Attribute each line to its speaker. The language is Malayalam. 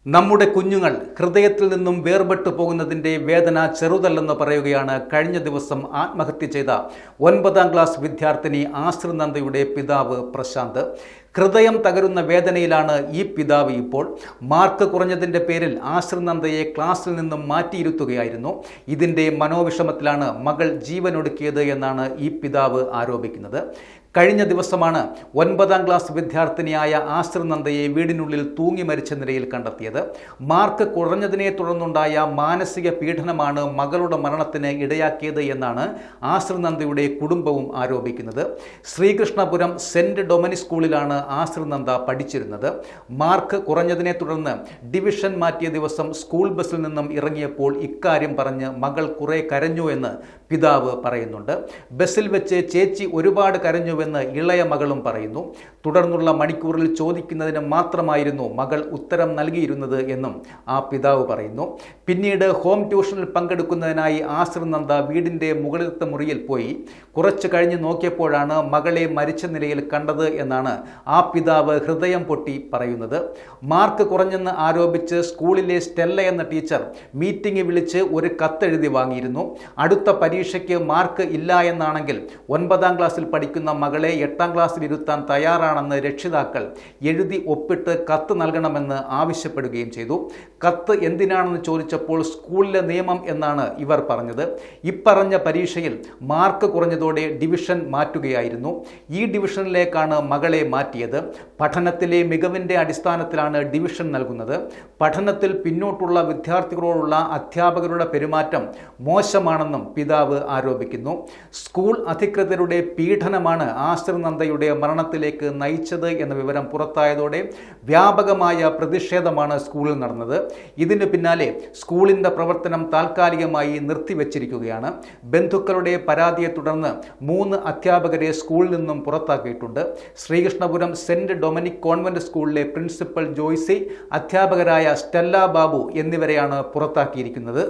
Speaker 1: നമ്മുടെ കുഞ്ഞുങ്ങൾ ഹൃദയത്തിൽ നിന്നും വേർപെട്ടു പോകുന്നതിൻ്റെ വേദന ചെറുതല്ലെന്ന് പറയുകയാണ് കഴിഞ്ഞ ദിവസം ആത്മഹത്യ ചെയ്ത 9ാം ക്ലാസ് വിദ്യാർത്ഥിനി ആശ്രിനന്ദയുടെ പിതാവ് പ്രശാന്ത്. ഹൃദയം തകരുന്ന വേദനയിലാണ് ഈ പിതാവ് ഇപ്പോൾ. മാർക്ക് കുറഞ്ഞതിൻ്റെ പേരിൽ ആശ്രിനന്ദയെ ക്ലാസ്സിൽ നിന്നും മാറ്റിയിരുത്തുകയായിരുന്നു. ഇതിൻ്റെ മനോവിഷമത്തിലാണ് മകൾ ജീവനൊടുക്കിയത് എന്നാണ് ഈ പിതാവ് ആരോപിക്കുന്നത്. കഴിഞ്ഞ ദിവസമാണ് 9ാം ക്ലാസ് വിദ്യാർത്ഥിനിയായ ആശ്രിനന്ദയെ വീടിനുള്ളിൽ തൂങ്ങി മരിച്ച നിലയിൽ കണ്ടെത്തിയത്. മാർക്ക് കുറഞ്ഞതിനെ തുടർന്നുണ്ടായ മാനസിക പീഡനമാണ് മകളുടെ മരണത്തിന് ഇടയാക്കിയത് എന്നാണ് ആശ്രിനന്ദയുടെ കുടുംബവും ആരോപിക്കുന്നത്. ശ്രീകൃഷ്ണപുരം സെന്റ് ഡൊമിനിക് സ്കൂളിലാണ് ആശ്രിനന്ദ പഠിച്ചിരുന്നത്. മാർക്ക് കുറഞ്ഞതിനെ തുടർന്ന് ഡിവിഷൻ മാറ്റിയ ദിവസം സ്കൂൾ ബസ്സിൽ നിന്നും ഇറങ്ങിയപ്പോൾ ഇക്കാര്യം പറഞ്ഞ് മകൾ കുറെ കരഞ്ഞു എന്ന് പിതാവ് പറയുന്നുണ്ട്. ബസ്സിൽ വെച്ച് ചേച്ചി ഒരുപാട് കരഞ്ഞുവെന്ന് ഇളയ മകളും പറയുന്നു. തുടർന്നുള്ള മണിക്കൂറിൽ ചോദിക്കുന്നതിന് മാത്രമായിരുന്നു മകൾ ഉത്തരം നൽകിയിരുന്നത് എന്നും ആ പിതാവ് പറയുന്നു. പിന്നീട് ഹോം ട്യൂഷനിൽ പങ്കെടുക്കുന്നതിനായി ആശ്രിനന്ദ വീടിൻ്റെ മുകളിലത്തെ മുറിയിൽ പോയി. കുറച്ച് കഴിഞ്ഞ് നോക്കിയപ്പോഴാണ് മകളെ മരിച്ച നിലയിൽ കണ്ടത് എന്നാണ് ആ പിതാവ് ഹൃദയം പൊട്ടി പറയുന്നത്. മാർക്ക് കുറഞ്ഞെന്ന് ആരോപിച്ച് സ്കൂളിലെ സ്റ്റെല്ല എന്ന ടീച്ചർ മീറ്റിംഗ് വിളിച്ച് ഒരു കത്തെഴുതി വാങ്ങിയിരുന്നു. അടുത്ത പരീക്ഷയ്ക്ക് മാർക്ക് ഇല്ല എന്നാണെങ്കിൽ 9ാം ക്ലാസ്സിൽ പഠിക്കുന്ന മകളെ 8ാം ക്ലാസ്സിൽ ഇരുത്താൻ തയ്യാറാണെന്ന് രക്ഷിതാക്കൾ എഴുതി ഒപ്പിട്ട് കത്ത് നൽകണമെന്ന് ആവശ്യപ്പെടുകയും ചെയ്തു. കത്ത് എന്തിനാണെന്ന് ചോദിച്ചപ്പോൾ സ്കൂളിലെ നിയമം എന്നാണ് ഇവർ പറഞ്ഞത്. ഇപ്പറഞ്ഞ പരീക്ഷയിൽ മാർക്ക് കുറഞ്ഞതോടെ ഡിവിഷൻ മാറ്റുകയായിരുന്നു. ഈ ഡിവിഷനിലേക്കാണ് മകളെ മാറ്റിയത്. പഠനത്തിലെ മികവിൻ്റെ അടിസ്ഥാനത്തിലാണ് ഡിവിഷൻ നൽകുന്നത്. പഠനത്തിൽ പിന്നോട്ടുള്ള വിദ്യാർത്ഥികളോടുള്ള അധ്യാപകരുടെ പെരുമാറ്റം മോശമാണെന്നും പിതാവ് ആരോപിക്കുന്നു. സ്കൂൾ അധികൃതരുടെ പീഡനമാണ് ആശ്രിനന്ദയുടെ മരണത്തിലേക്ക് നയിച്ചത് എന്ന വിവരം പുറത്തായതോടെ വ്യാപകമായ പ്രതിഷേധമാണ് സ്കൂളിൽ നടന്നത്. ഇതിന് പിന്നാലെ സ്കൂളിൻ്റെ പ്രവർത്തനം താൽക്കാലികമായി നിർത്തിവെച്ചിരിക്കുകയാണ്. ബന്ധുക്കളുടെ പരാതിയെ തുടർന്ന് 3 അധ്യാപകരെ സ്കൂളിൽ നിന്നും പുറത്താക്കിയിട്ടുണ്ട്. ശ്രീകൃഷ്ണപുരം സെന്റ് ഡൊമിനിക് കോൺവെന്റ് സ്കൂളിലെ പ്രിൻസിപ്പൽ ജോയ്സി, അധ്യാപകരായ സ്റ്റെല്ല ബാബു എന്നിവരെയാണ് പുറത്താക്കിയിരിക്കുന്നത്.